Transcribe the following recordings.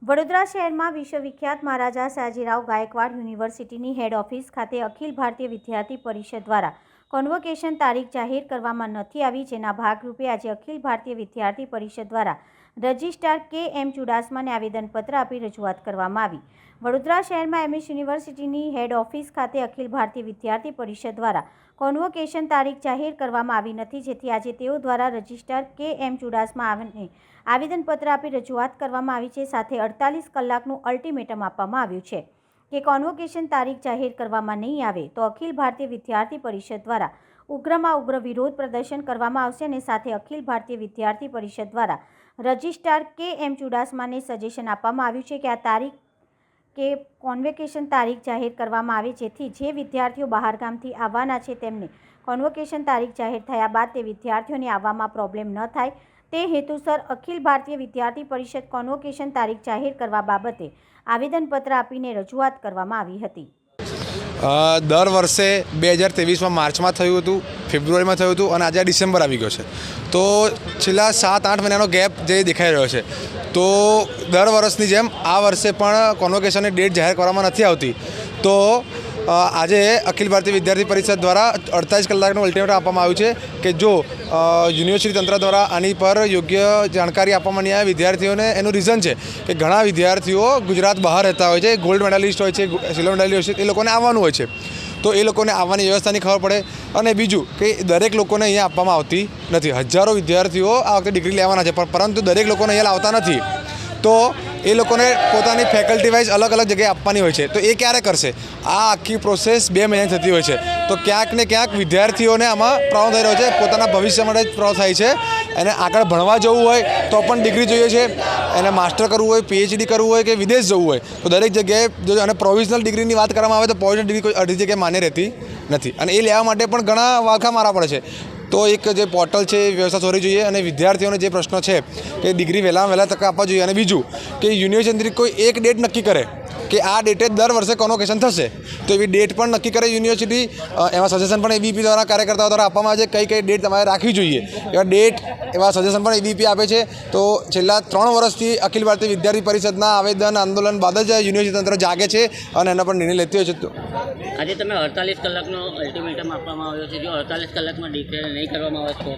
વડોદરા શહેરમાં વિશ્વવિખ્યાત મહારાજા સયાજીરાવ ગાયકવાડ યુનિવર્સિટીની હેડ ઓફિસ ખાતે અખિલ ભારતીય વિદ્યાર્થી પરિષદ દ્વારા કોન્વોકેશન તારીખ જાહેર કરવામાં નથી આવી, જેના ભાગરૂપે આજે અખિલ ભારતીય વિદ્યાર્થી પરિષદ દ્વારા રજિસ્ટ્રાર કે.એમ. ચુડાસમાને આવેદનપત્ર આપી રજૂઆત કરવામાં આવી। વડોદરા શહેરમાં એમએસ યુનિવર્સિટીની હેડ ઓફિસ ખાતે અખિલ ભારતીય વિદ્યાર્થી પરિષદ દ્વારા કોન્વોકેશન તારીખ જાહેર કરવામાં આવી નથી, જેથી આજે તેઓ દ્વારા રજિસ્ટ્રાર કે.એમ. ચુડાસમાને આવેદનપત્ર આપી રજૂઆત કરવામાં આવી છે। સાથે 48 કલાકનું અલ્ટિમેટમ આપવામાં આવ્યું છે કે કોન્વોકેશન તારીખ જાહેર કરવામાં નહીં આવે તો અખિલ ભારતીય વિદ્યાર્થી પરિષદ દ્વારા ઉગ્રમાં ઉગ્ર વિરોધ પ્રદર્શન કરવામાં આવશે અને સાથે અખિલ ભારતીય વિદ્યાર્થી પરિષદ દ્વારા રજિસ્ટ્રાર કે.એમ. ચુડાસમાને સજેશન આપવામાં આવ્યું છે કે આ તારીખ કે કોન્વોકેશન તારીખ જાહેર કરવામાં આવે, જેથી જે વિદ્યાર્થીઓ બહારગામથી આવવાના છે તેમને કોન્વોકેશન તારીખ જાહેર થયા બાદ તે વિદ્યાર્થીઓને આવવામાં પ્રોબ્લેમ ન થાય તે હેતુસર અખિલ ભારતીય વિદ્યાર્થી પરિષદ કોન્વોકેશન તારીખ જાહેર કરવા બાબતે આવેદનપત્ર આપીને રજૂઆત કરવામાં આવી હતી। દર વર્ષે 2023માં માર્ચમાં થયું હતું, ફેબ્રુઆરીમાં થયું હતું અને આજે ડિસેમ્બર આવી ગયો છે, તો છેલ્લા 7-8 મહિનાનો ગેપ જે દેખાઈ રહ્યો છે, તો દર વર્ષની જેમ આ વર્ષે પણ કોન્વોકેશનની ડેટ જાહેર કરવામાં નથી આવતી। તો આજે અખિલ ભારતીય વિદ્યાર્થી પરિષદ દ્વારા 48 કલાકનું અલ્ટિમેટમ આપવામાં આવ્યું છે કે જો યુનિવર્સિટી તંત્ર દ્વારા આની પર યોગ્ય જાણકારી આપવામાં નહીં આવે વિદ્યાર્થીઓને, એનું રીઝન છે કે ઘણા વિદ્યાર્થીઓ ગુજરાત બહાર રહેતા હોય છે, ગોલ્ડ મેડાલિસ્ટ હોય છે, સિલ્વર મેડાલિસ્ટ હોય છે, એ લોકોને આવવાનું હોય છે, તો એ લોકોને આવવાની વ્યવસ્થાની ખબર પડે। અને બીજું કે દરેક લોકોને અહીંયા આપવામાં આવતી નથી। હજારો વિદ્યાર્થીઓ આ વખતે ડિગ્રી લેવાના છે, પરંતુ દરેક લોકોને અહીંયા લાવતા નથી, તો એ લોકોને પોતાની ફેકલ્ટી વાઇઝ અલગ અલગ જગ્યાએ આપવાની હોય છે, તો એ ક્યારે કરશે? આ આખી પ્રોસેસ 2 મહિનાની થતી હોય છે, તો ક્યાંક ને ક્યાંક વિદ્યાર્થીઓને આમાં પ્રોબ્લેમ થઈ રહ્યો છે। પોતાના ભવિષ્ય માટે જ પ્રોબ્લેમ થાય છે, એને આગળ ભણવા જવું હોય તો પણ ડિગ્રી જોઈએ છે, એને માસ્ટર કરવું હોય, પીએચડી કરવું હોય કે વિદેશ જવું હોય તો દરેક જગ્યાએ જો અને પ્રોવિઝનલ ડિગ્રીની વાત કરવામાં આવે તો પ્રોવિઝનલ ડિગ્રી કોઈ અડધી જગ્યાએ માન્ય રહેતી નથી, અને એ લેવા માટે પણ ઘણા વાંખા મારવા પડે છે। તો એક જે પોર્ટલ છે એ વ્યવસ્થા થવી જોઈએ, અને વિદ્યાર્થીઓને જે પ્રશ્નો છે કે ડિગ્રી વહેલા તક આપવા જોઈએ। અને બીજું કે યુનિવર્સિટી કોઈ એક ડેટ નક્કી કરે કે આ ડેટે દર વર્ષે કોન્વોકેશન થશે, તો એવી ડેટ પણ નક્કી કરે યુનિવર્સિટી। એવા સજેશન પણ એબીપી દ્વારા કાર્યકર્તાઓ દ્વારા આપવામાં આવે છે કઈ ડેટ તમારે રાખવી જોઈએ, એવા ડેટ એવા સજેશન પણ એબીપી આપે છે। તો છેલ્લા 3 વર્ષથી અખિલ ભારતીય વિદ્યાર્થી પરિષદના આવેદન આંદોલન બાદ જ યુનિવર્સિટી તંત્ર જાગે છે અને એના પર નિર્ણય લેતી હોય છે। આજે તમે 48 કલાકનો અલ્ટિમેટમ આપવામાં આવ્યો છે, જો 48 કલાકમાં ડિક્લેર નહીં કરવામાં આવે તો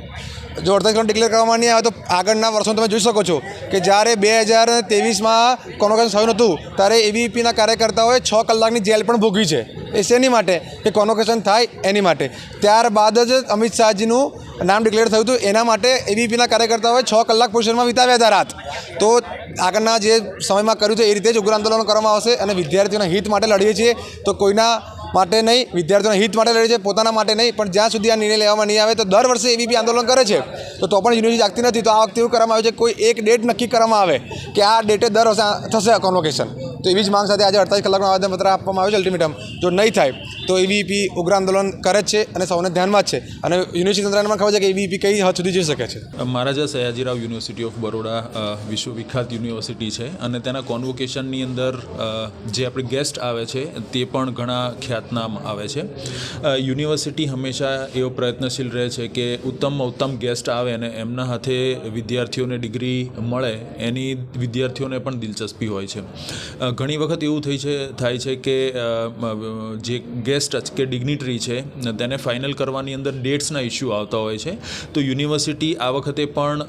જો 48 કલાક ડિક્લેર કરવામાં નહીં આવે તો આગળના વર્ષોમાં તમે જોઈ શકો છો કે જ્યારે 2023માં કોન્વોકેશન થયું નહોતું ત્યારે એબીવીપીના કાર્યકર્તાઓએ 6 કલાકની જેલ પણ ભોગવી છે। એ શેની માટે? કે કોન્વોકેશન થાય એની માટે। ત્યારબાદ જ અમિત શાહજીનું નામ ડિક્લેર થયું હતું, એના માટે એબીવીપીના કાર્યકર્તાઓએ 6 કલાક પોઝિશનમાં વિતાવ્યા હતા રાત। તો આગળના જે સમયમાં કર્યું છે એ રીતે જ ઉગ્ર આંદોલન કરવામાં આવશે, અને વિદ્યાર્થીઓના હિત માટે લડીએ છીએ, તો કોઈના માટે નહીં, વિદ્યાર્થીઓના હિત માટે લડીએ છીએ, પોતાના માટે નહીં। પણ જ્યાં સુધી આ નિર્ણય લેવામાં નહીં આવે તો દર વર્ષે એબીપી આંદોલન કરે છે, તો પણ યુનિવર્સિટી જાગતી નથી। તો આ વખતે એવું કરવામાં આવ્યું છે કોઈ એક ડેટ નક્કી કરવામાં આવે કે આ ડેટે દર વર્ષે થશે કોન્વોકેશન, તો એવી જ માંગ સાથે આજે 48 કલાકનું આવેદનપત્ર આપવામાં આવ્યું છે અલ્ટિમેટમ। જો નહીં થાય તો એબીવીપી ઉગ્ર આંદોલન કરે જ છે અને સૌને ધ્યાનમાં જ છે, અને યુનિવર્સિટી તંત્રને પણ ખબર છે કે એબીવીપી કઈ હદ સુધી જઈ શકે છે। મહારાજા સયાજીરાવ યુનિવર્સિટી ઓફ બરોડા વિશ્વવિખ્યાત યુનિવર્સિટી છે, અને તેના કોન્વોકેશનની અંદર જે આપણે ગેસ્ટ આવે છે તે પણ ઘણા ખ્યાતનામ આવે છે। યુનિવર્સિટી હંમેશા એવો પ્રયત્નશીલ રહે છે કે ઉત્તમ ગેસ્ટ આવે અને એમના હાથે વિદ્યાર્થીઓને ડિગ્રી મળે, એની વિદ્યાર્થીઓને પણ દિલચસ્પી હોય છે। ઘણી વખત એવું થાય છે કે જે ગેસ્ટ કે ડિગ્નિટરી છે તેને ફાઇનલ કરવાની અંદર ડેટ્સના ઇસ્યુ આવતા હોય છે, તો યુનિવર્સિટી આ વખતે પણ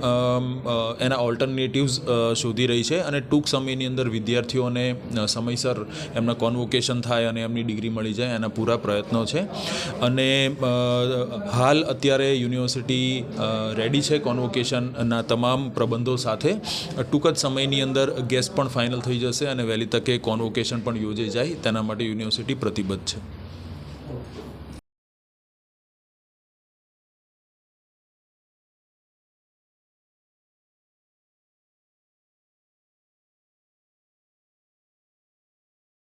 એના ઓલ્ટરનેટિવ્સ શોધી રહી છે, અને ટૂંક સમયની અંદર વિદ્યાર્થીઓને સમયસર એમના કોન્વોકેશન થાય અને એમની ડિગ્રી મળી જાય એના પૂરા પ્રયત્નો છે। અને હાલ અત્યારે યુનિવર્સિટી રેડી છે કોન્વોકેશનના તમામ પ્રબંધો સાથે। ટૂંક જ સમયની અંદર ગેસ્ટ પણ ફાઇનલ થઈ જશે અને વહેલી તકે કોન્વોકેશન પણ યોજાઈ જાય તેના માટે યુનિવર્સિટી પ્રતિબદ્ધ છે।